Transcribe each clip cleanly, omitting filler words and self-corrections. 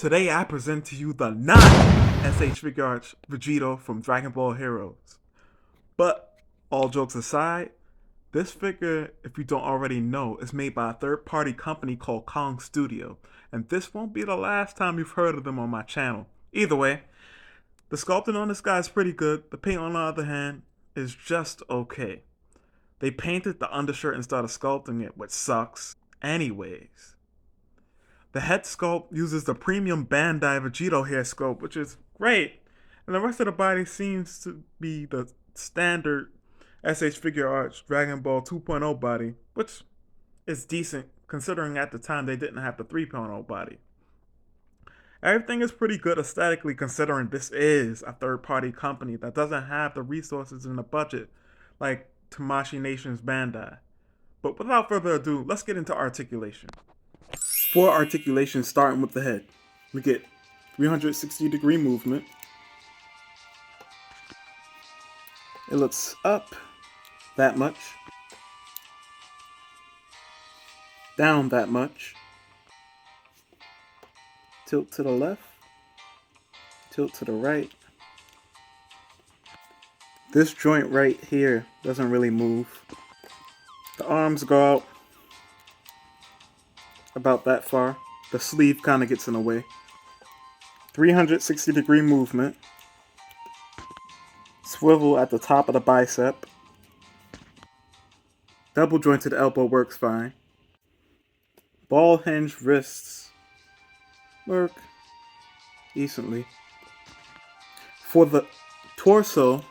Today I present to you the non-SH figuarts Vegito from Dragon Ball Heroes. But, all jokes aside, this figure, if you don't already know, is made by a third-party company called Kong Studio. And this won't be the last time you've heard of them on my channel. Either way, the sculpting on this guy is pretty good. The paint, on the other hand, is just okay. They painted the undershirt instead of sculpting it, which sucks. Anyways. The head sculpt uses the premium bandai Vegito hair sculpt, which is great. And the rest of the body seems to be the standard SH figuarts Dragon Ball 2.0 body, which is decent considering at the time they didn't have the 3.0 body. Everything is pretty good aesthetically considering this is a third-party company that doesn't have the resources and the budget like Tamashii Nation's Bandai. But without further ado, let's get into articulation. For articulation, starting with the head, we get 360-degree movement. It looks up that much, down that much, tilt to the left, tilt to the right. This joint right here doesn't really move. The arms go out about that far. The sleeve kind of gets in the way. 360-degree movement. Swivel at the top of the bicep. Double jointed elbow works fine. Ball hinge wrists work decently. For the torso,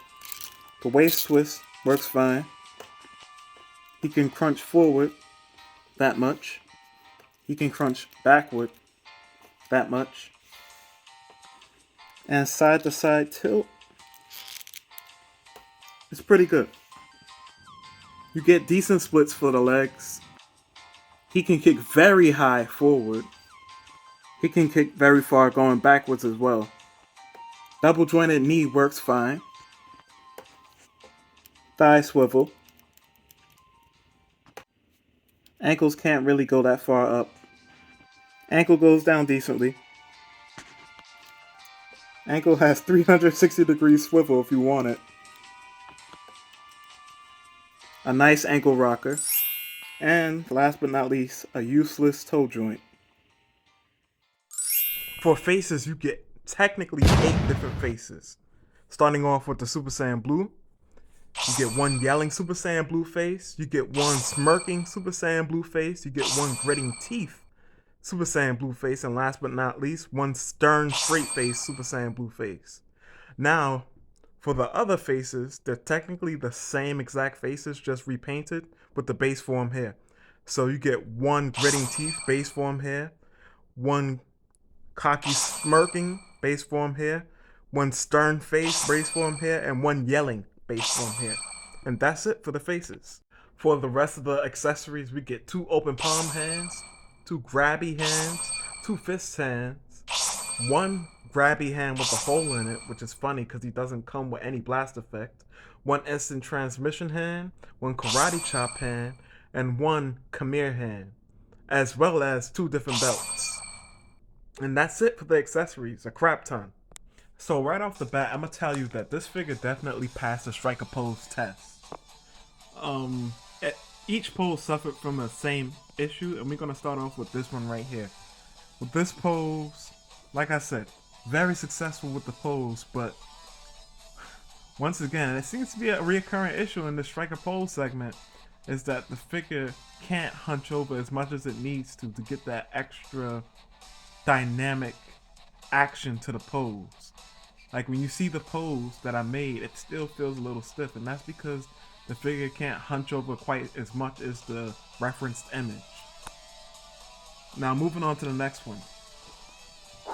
the waist twist works fine. He can crunch forward that much. He can crunch backward that much. And side to side tilt is pretty good. You get decent splits for the legs. He can kick very high forward. He can kick very far going backwards as well. Double jointed knee works fine. Thigh swivel. Ankles can't really go that far up. Ankle goes down decently. Ankle has 360-degree swivel if you want it. A nice ankle rocker. And last but not least, a useless toe joint. For faces, you get technically 8 different faces. Starting off with the Super Saiyan Blue. You get one yelling Super Saiyan Blue face. You get one smirking Super Saiyan Blue face. You get one gritting teeth Super Saiyan Blue face. And last but not least, one stern straight face Super Saiyan Blue face. Now, for the other faces, they're technically the same exact faces, just repainted with the base form hair. So you get one gritting teeth base form hair, one cocky smirking base form hair, one stern face base form hair, and one yelling base form hair. And that's it for the faces. For the rest of the accessories, we get 2 open palm hands, 2 grabby hands, 2 fist hands, 1 grabby hand with a hole in it, which is funny because he doesn't come with any blast effect, 1 instant transmission hand, 1 karate chop hand, and 1 Khmer hand, as well as 2 different belts. And that's it for the accessories, a crap ton. So right off the bat, I'm gonna tell you that this figure definitely passed the striker pose test. Each pose suffered from the same issue, and we're gonna start off with this one right here. With this pose, like I said, very successful with the pose, but once again, it seems to be a recurring issue in the striker pose segment, is that the figure can't hunch over as much as it needs to get that extra dynamic action to the pose. Like when you see the pose that I made, it still feels a little stiff, and that's because the figure can't hunch over quite as much as the referenced image. Now moving on to the next one.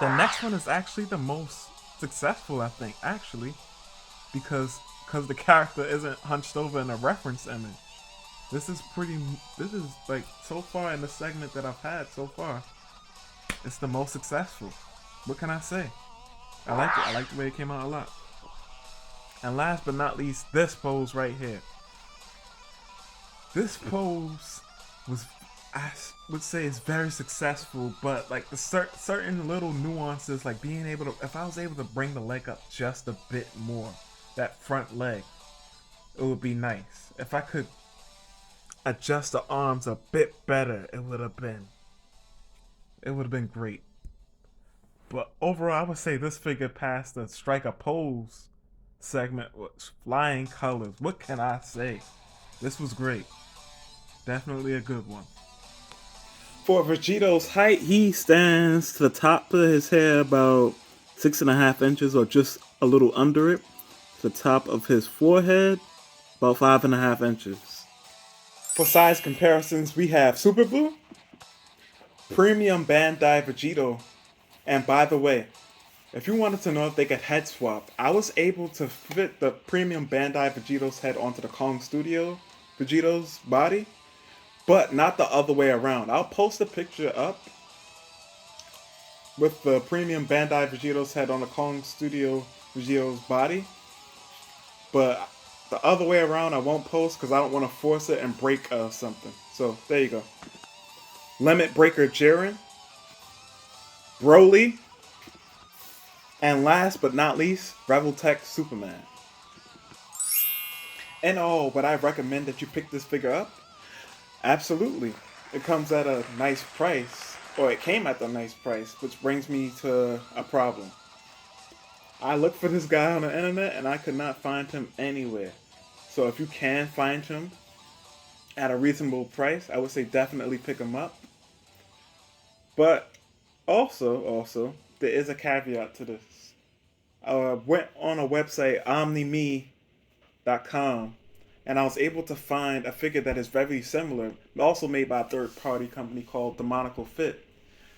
The next one is actually the most successful, I think, actually, because the character isn't hunched over in a reference image. This is like, so far in the segment that I've had so far, it's the most successful. What can I say? I like it. I like the way it came out a lot. And last but not least, this pose right here. This pose was I would say it's very successful, but like the certain little nuances, like being able to, if I was able to bring the leg up just a bit more, that front leg, it would be nice. If I could adjust the arms a bit better, it would have been great. But overall, I would say this figure passed the strike a pose segment with flying colors. What can I say? This was great. Definitely a good one. For Vegito's height, he stands to the top of his head about 6.5 inches or just a little under it. The top of his forehead, about 5.5 inches. For size comparisons, we have Super Blue, Premium Bandai Vegito, and by the way, if you wanted to know if they could head swap, I was able to fit the Premium Bandai Vegito's head onto the Kong Studio Vegito's body, but not the other way around. I'll post a picture up with the Premium Bandai Vegito's head on the Kong Studio Vegito's body, but the other way around I won't post because I don't want to force it and break something. So there you go. Limit Breaker Jiren, Broly, and last but not least, Revoltech Superman. And oh, would I recommend that you pick this figure up? Absolutely. It comes at a nice price, or it came at a nice price, which brings me to a problem. I looked for this guy on the internet and I could not find him anywhere. So if you can find him at a reasonable price, I would say definitely pick him up. But also, there is a caveat to this. I went on a website, omnime.com, and I was able to find a figure that is very similar, also made by a third-party company called Demonical Fit.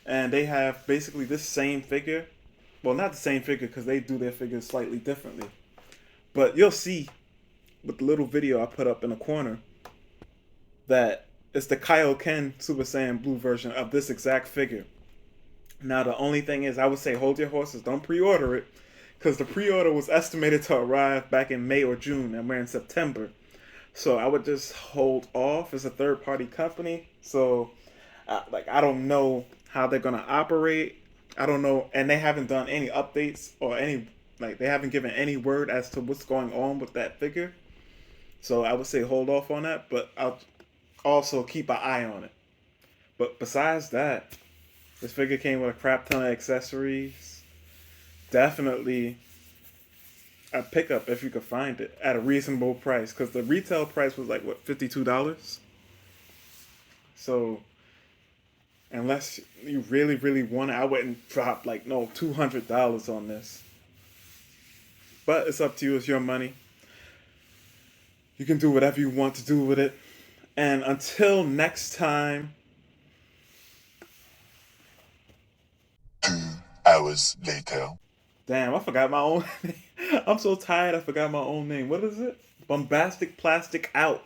And they have basically this same figure. Well, not the same figure because they do their figures slightly differently. But you'll see with the little video I put up in the corner that it's the Kaioken Super Saiyan Blue version of this exact figure. Now, the only thing is, I would say hold your horses. Don't pre-order it because the pre-order was estimated to arrive back in May or June, and we're in September. So I would just hold off. It's a third-party company. So, I don't know how they're going to operate. I don't know, and they haven't done any updates or they haven't given any word as to what's going on with that figure. So I would say hold off on that, but I'll also keep an eye on it. But besides that, this figure came with a crap ton of accessories. Definitely a pickup if you could find it at a reasonable price, because the retail price was like, what, $52? So unless you really, really want it, I wouldn't drop $200 on this. But it's up to you. It's your money. You can do whatever you want to do with it. And until next time. 2 hours later. Damn, I forgot my own name. I'm so tired I forgot my own name. What is it? BombasticPlastic out.